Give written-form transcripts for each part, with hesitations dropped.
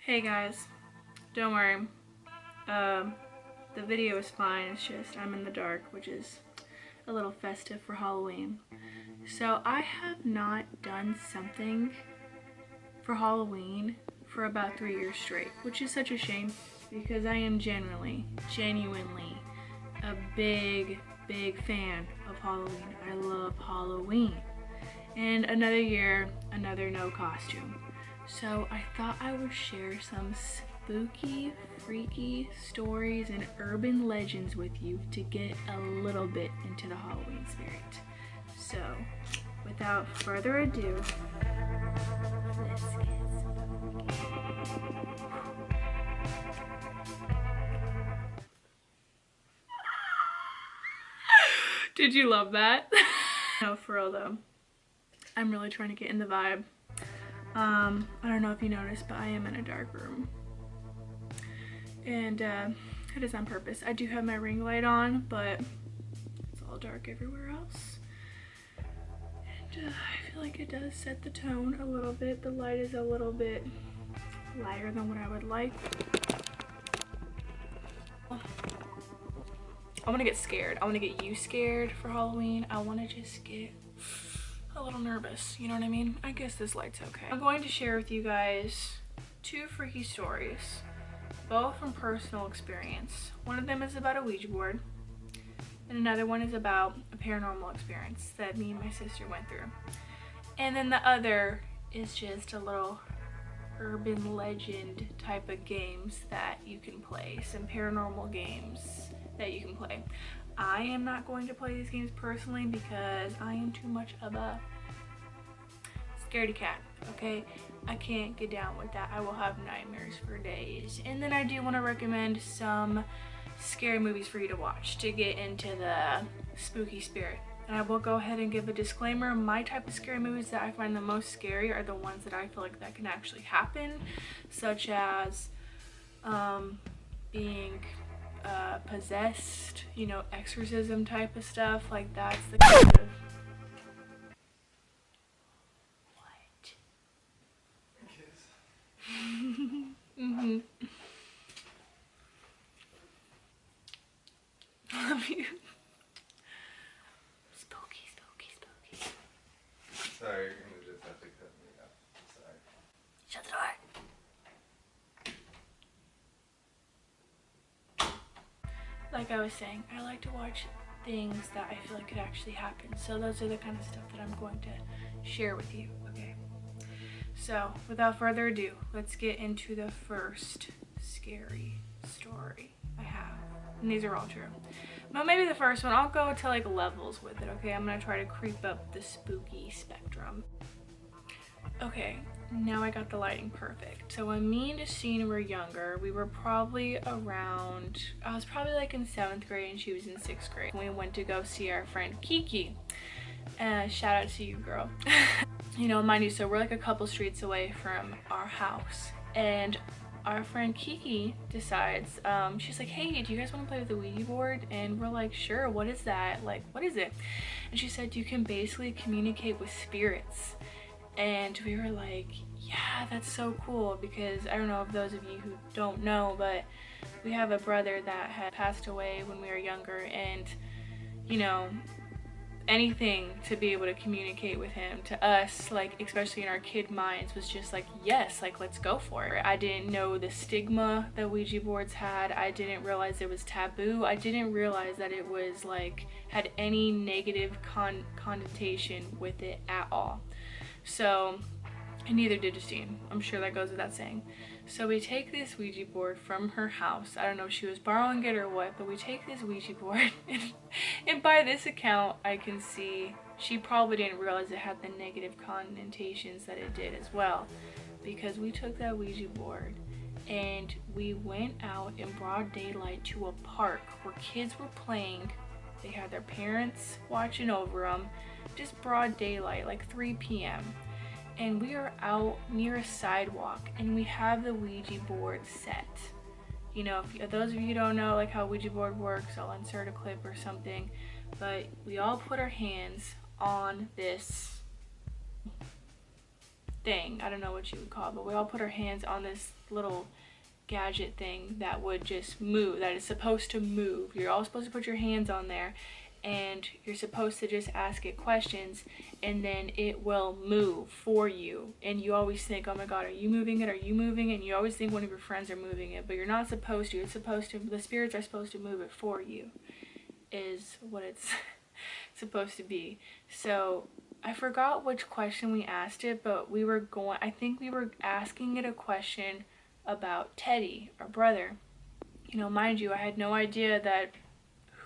Hey guys, don't worry. The video is fine. It's just I'm in the dark, which is a little festive for Halloween. So I have not done something for Halloween for about 3 years straight, which is such a shame because I am genuinely a big fan of Halloween. I love Halloween. And another year, another no costume. So I thought I would share some spooky, freaky stories and urban legends with you to get a little bit into the Halloween spirit. So without further ado, let's get spooky. Did you love that? No, for real though. I'm really trying to get in the vibe. I don't know if you noticed, but I am in a dark room. And it is on purpose. I do have my ring light on, but it's all dark everywhere else. And I feel like it does set the tone a little bit. The light is a little bit lighter than what I would like. I want to get scared. I want to get you scared for Halloween. I want to just get a little nervous, you know what I mean? I guess this light's okay. I'm going to share with you guys 2 freaky stories, both from personal experience. One of them is about a Ouija board, and another one is about a paranormal experience that me and my sister went through. And then the other is just a little urban legend type of games that you can play, some paranormal games that you can play. I am not going to play these games personally because I am too much of a scaredy cat, okay? I can't get down with that. I will have nightmares for days. And then I do want to recommend some scary movies for you to watch to get into the spooky spirit. And I will go ahead and give a disclaimer. My type of scary movies that I find the most scary are the ones that I feel like that can actually happen, such as being possessed, you know, exorcism type of stuff. Like that's the kind of what? Mm-hmm. Love you. Spooky. Sorry, you're gonna just have to cut me out. Sorry. Shut the door. Like I was saying, I like to watch things that I feel like could actually happen. So those are the kind of stuff that I'm going to share with you, okay? So without further ado, let's get into the first scary story I have. And these are all true. But maybe the first one, I'll go to like levels with it, okay? I'm gonna try to creep up the spooky spectrum. Okay, now I got the lighting perfect. So when me and Justine were younger, we were probably around, I was probably like in 7th grade and she was in 6th grade. We went to go see our friend Kiki. Shout out to you, girl. You know, mind you, so we're like a couple streets away from our house. And our friend Kiki decides, she's like, hey, do you guys want to play with the Ouija board? And we're like, sure, what is that? Like, what is it? And she said, you can basically communicate with spirits. And we were like, yeah, that's so cool, because I don't know if those of you who don't know, but we have a brother that had passed away when we were younger, and you know, anything to be able to communicate with him, to us, like especially in our kid minds, was just like, yes, like let's go for it. I didn't know the stigma that Ouija boards had. I didn't realize it was taboo. I didn't realize that it was like had any negative connotation with it at all. So, and neither did Justine. I'm sure that goes without saying. So we take this Ouija board from her house. I don't know if she was borrowing it or what, but we take this Ouija board and by this account, I can see she probably didn't realize it had the negative connotations that it did as well, because we took that Ouija board and we went out in broad daylight to a park where kids were playing. They had their parents watching over them. Just broad daylight, like 3 p.m. And we are out near a sidewalk and we have the Ouija board set. You know, if those of you who don't know like how Ouija board works, I'll insert a clip or something. But we all put our hands on this thing, I don't know what you would call it, but we all put our hands on this little gadget thing that would just move, that is supposed to move. You're all supposed to put your hands on there, and you're supposed to just ask it questions, and then it will move for you. And you always think, oh my god, are you moving it, are you moving it? And you always think one of your friends are moving it, but you're not supposed to. It's supposed to, the spirits are supposed to move it for you, is what it's supposed to be. So I forgot which question we asked it, but I think we were asking it a question about Teddy, our brother. You know, mind you, I had no idea that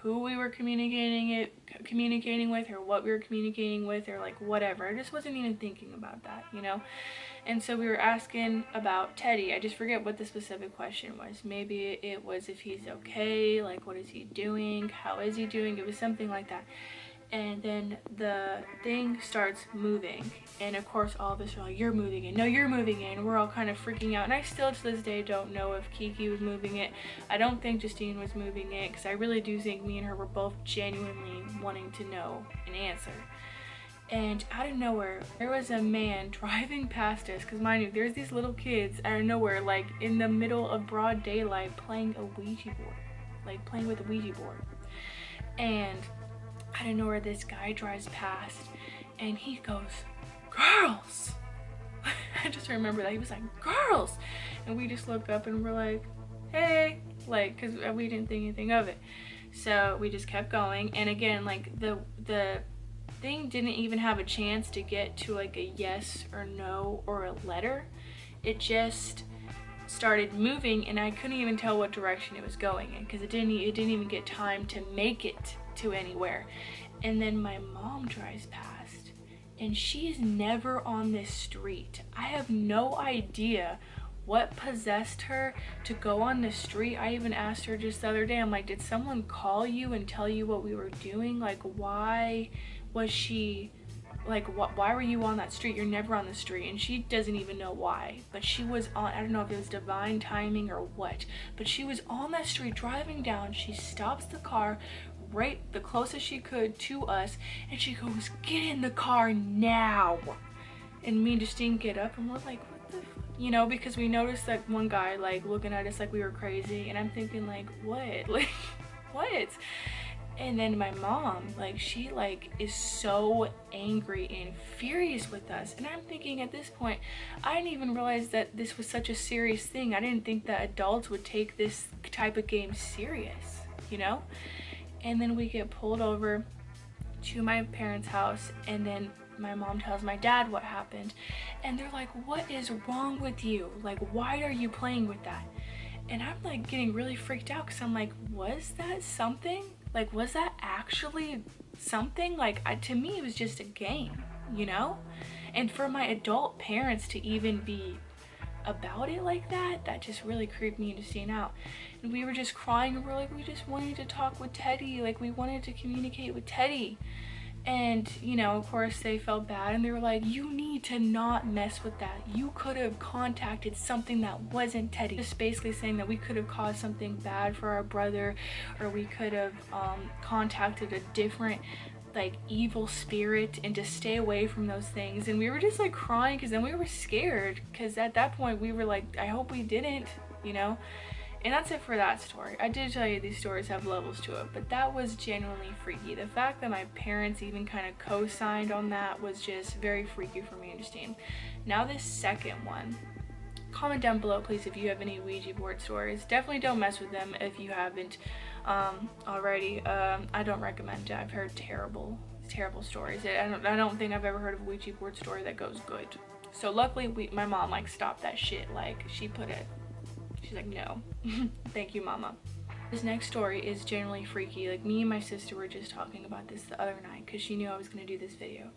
who we were communicating with, or what we were communicating with, or like whatever. I just wasn't even thinking about that, you know. And so we were asking about Teddy. I just forget what the specific question was. Maybe it was if he's okay, like what is he doing, how is he doing. It was something like that. And then the thing starts moving, and of course all of us are like, you're moving it, no, you're moving it, and we're all kind of freaking out. And I still to this day don't know if Kiki was moving it. I don't think Justine was moving it, because I really do think me and her were both genuinely wanting to know an answer. And out of nowhere, there was a man driving past us, because mind you, there's these little kids out of nowhere, like in the middle of broad daylight, playing a Ouija board, like playing with a Ouija board. And I don't know where this guy drives past, and he goes, girls. I just remember that he was like, girls, and we just look up and we're like, hey, like, because we didn't think anything of it. So we just kept going, and again, like the thing didn't even have a chance to get to like a yes or no or a letter. It just started moving, and I couldn't even tell what direction it was going in, because it didn't even get time to make it to anywhere. And then my mom drives past, and she is never on this street. I have no idea what possessed her to go on the street. I even asked her just the other day, I'm like, did someone call you and tell you what we were doing? Like, why was she, like, why were you on that street? You're never on the street. And she doesn't even know why, but she was on, I don't know if it was divine timing or what, but she was on that street driving down. She stops the car right the closest she could to us, and she goes, get in the car now. And me and Justine get up, and we're like, what the you know, because we noticed that one guy like looking at us like we were crazy, and I'm thinking like, what, like what? And then my mom, like, she like is so angry and furious with us, and I'm thinking at this point, I didn't even realize that this was such a serious thing. I didn't think that adults would take this type of game serious, you know. And then we get pulled over to my parents' house, and then my mom tells my dad what happened, and they're like, what is wrong with you? Like, why are you playing with that? And I'm like getting really freaked out, because I'm like, was that something? Like, was that actually something? Like, to me it was just a game, you know. And for my adult parents to even be about it like that, that just really creeped me and Justine out. And we were just crying, and we're like, we just wanted to talk with Teddy, like we wanted to communicate with Teddy. And you know, of course they felt bad, and they were like, you need to not mess with that. You could have contacted something that wasn't Teddy. Just basically saying that we could have caused something bad for our brother, or we could have contacted a different like evil spirit, and to stay away from those things. And we were just like crying, because then we were scared, because at that point we were like, I hope we didn't, you know. And that's it for that story. I did tell you these stories have levels to it, but that was genuinely freaky. The fact that my parents even kind of co-signed on that was just very freaky for me and Justine. Now this second one, comment down below please if you have any Ouija board stories. Definitely don't mess with them if you haven't already. I don't recommend it. I've heard terrible stories. I don't think I've ever heard of a Ouija board story that goes good. So luckily my mom like stopped that shit. Like, she's like, no. Thank you, mama. This next story is generally freaky. Like, me and my sister were just talking about this the other night, because she knew I was gonna do this video.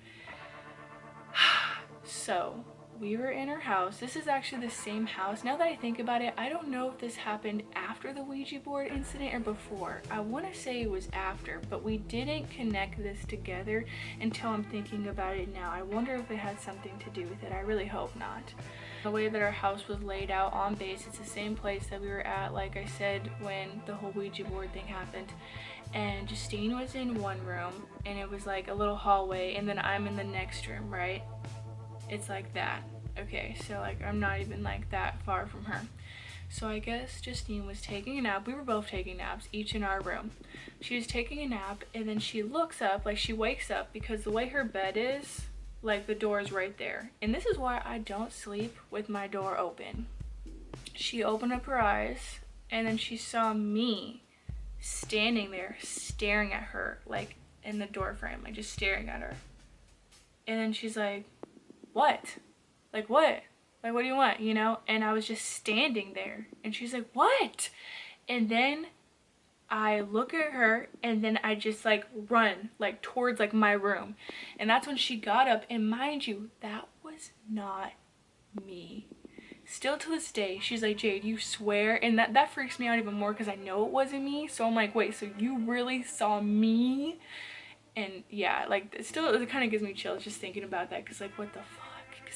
So we were in her house. This is actually the same house. Now that I think about it, I don't know if this happened after the Ouija board incident or before. I want to say it was after, but we didn't connect this together until I'm thinking about it now. I wonder if it had something to do with it. I really hope not. The way that our house was laid out on base, it's the same place that we were at, like I said, when the whole Ouija board thing happened. And Justine was in one room, and it was like a little hallway, and then I'm in the next room, right? It's like that. Okay, so like I'm not even like that far from her. So I guess Justine was taking a nap. We were both taking naps, each in our room. She was taking a nap, and then she looks up, like she wakes up, because the way her bed is, like the door is right there. And this is why I don't sleep with my door open. She opened up her eyes, and then she saw me standing there staring at her, like in the door frame, like just staring at her. And then she's like, what? Like what? Like, what do you want, you know? And I was just standing there. And she's like, what? And then I look at her, and then I just like run like towards like my room. And that's when she got up. And mind you, that was not me. Still to this day, she's like, Jade, you swear? And that freaks me out even more because I know it wasn't me. So I'm like, wait, so you really saw me? And yeah, like still it kind of gives me chills just thinking about that, because like, what the fuck?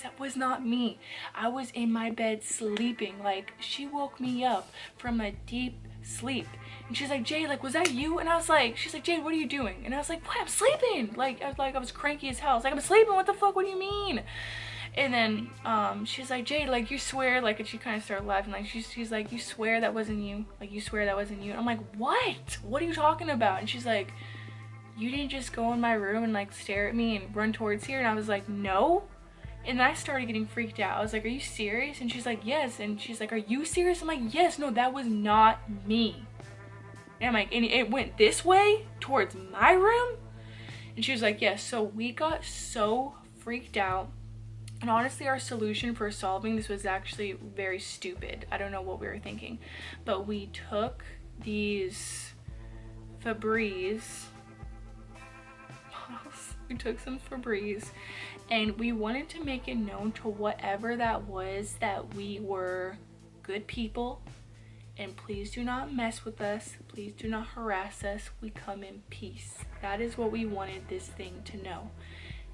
That was not me. I was in my bed sleeping. Like, she woke me up from a deep sleep, and she's like, Jade, like, was that you? And I was like, she's like, Jade, what are you doing? And I was like, what? I'm sleeping. Like, I was cranky as hell. I was like, I'm sleeping. What the fuck? What do you mean? And then she's like, Jade, like, you swear? Like, and she kind of started laughing. Like, she's like, you swear that wasn't you? Like, you swear that wasn't you? And I'm like, what? What are you talking about? And she's like, you didn't just go in my room and like stare at me and run towards here? And I was like, no. And then I started getting freaked out. I was like, are you serious? And she's like, yes. And she's like, are you serious? I'm like, yes. No, that was not me. And I'm like, and it went this way towards my room? And she was like, yes. So we got so freaked out. And honestly, our solution for solving this was actually very stupid. I don't know what we were thinking. But we took these Febreze. We took some Febreze, and we wanted to make it known to whatever that was that we were good people, and please do not mess with us, please do not harass us, we come in peace. That is what we wanted this thing to know.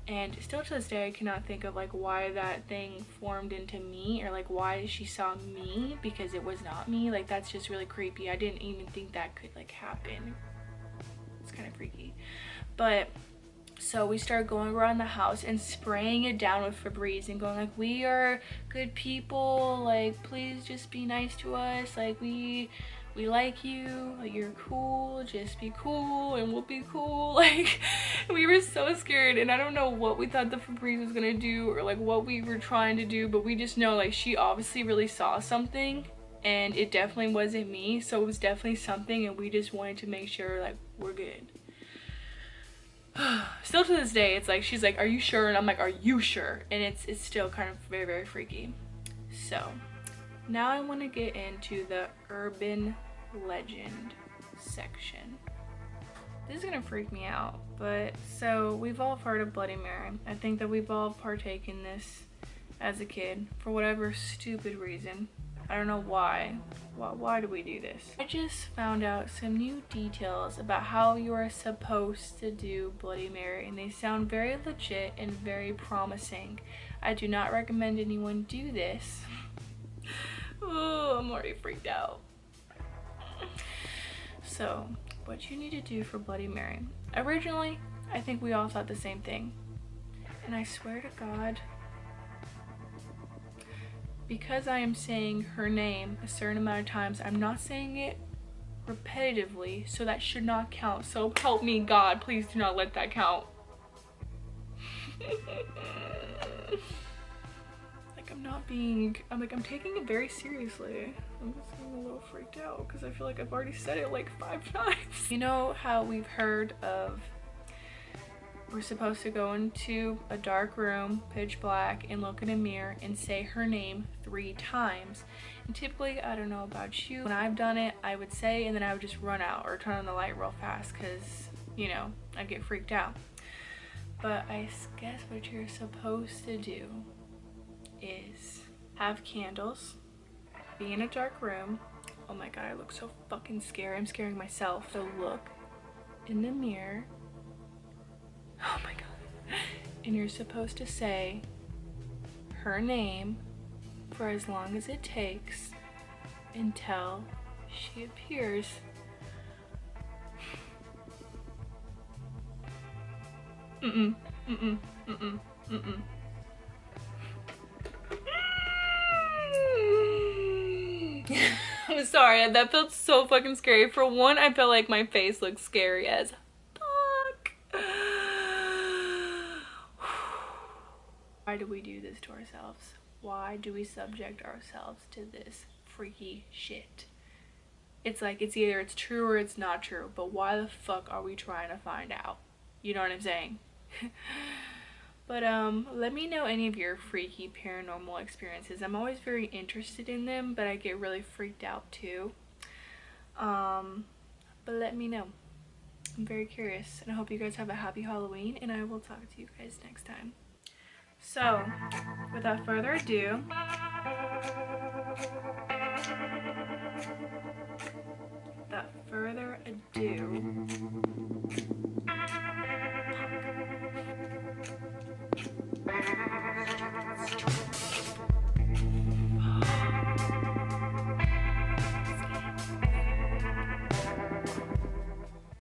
And still to this day, I cannot think of like why that thing formed into me, or like why she saw me, because it was not me. Like, that's just really creepy. I didn't even think that could like happen. It's kind of freaky. But so we started going around the house and spraying it down with Febreze and going like, we are good people, like, please just be nice to us, like, we like you, like, you're cool, just be cool and we'll be cool. Like, we were so scared, and I don't know what we thought the Febreze was gonna do, or like what we were trying to do, but we just know like she obviously really saw something, and it definitely wasn't me, so it was definitely something, and we just wanted to make sure like we're good. Still to this day, it's like, she's like, are you sure? And I'm like, are you sure? And it's still kind of very, very freaky. So now I want to get into the urban legend section. This is gonna freak me out, but so we've all heard of Bloody Mary. I think that we've all partaken in this as a kid for whatever stupid reason. I don't know why. Why do we do this? I just found out some new details about how you are supposed to do Bloody Mary, and they sound very legit and very promising. I do not recommend anyone do this. Oh, I'm already freaked out. So, what you need to do for Bloody Mary. Originally, I think we all thought the same thing. And I swear to God, because I am saying her name a certain amount of times, I'm not saying it repetitively, so that should not count. So help me God, please do not let that count. Like, I'm taking it very seriously. I'm just getting a little freaked out because I feel like I've already said it like 5 times. You know how we've heard of, we're supposed to go into a dark room, pitch black, and look in a mirror and say her name 3 times. And typically, I don't know about you, when I've done it, I would say, and then I would just run out or turn on the light real fast because, you know, I get freaked out. But I guess what you're supposed to do is have candles, be in a dark room. Oh my God, I look so fucking scary. I'm scaring myself. So look in the mirror. Oh my God. And you're supposed to say her name for as long as it takes until she appears. I'm sorry, that felt so fucking scary. For one, I felt like my face looked scary as fuck. Why do we do this to ourselves? Why do we subject ourselves to this freaky shit? It's like, it's either it's true or it's not true, but why the fuck are we trying to find out? You know what I'm saying? But let me know any of your freaky paranormal experiences. I'm always very interested in them, but I get really freaked out too. But let me know. I'm very curious, and I hope you guys have a happy Halloween, and I will talk to you guys next time. So, without further ado,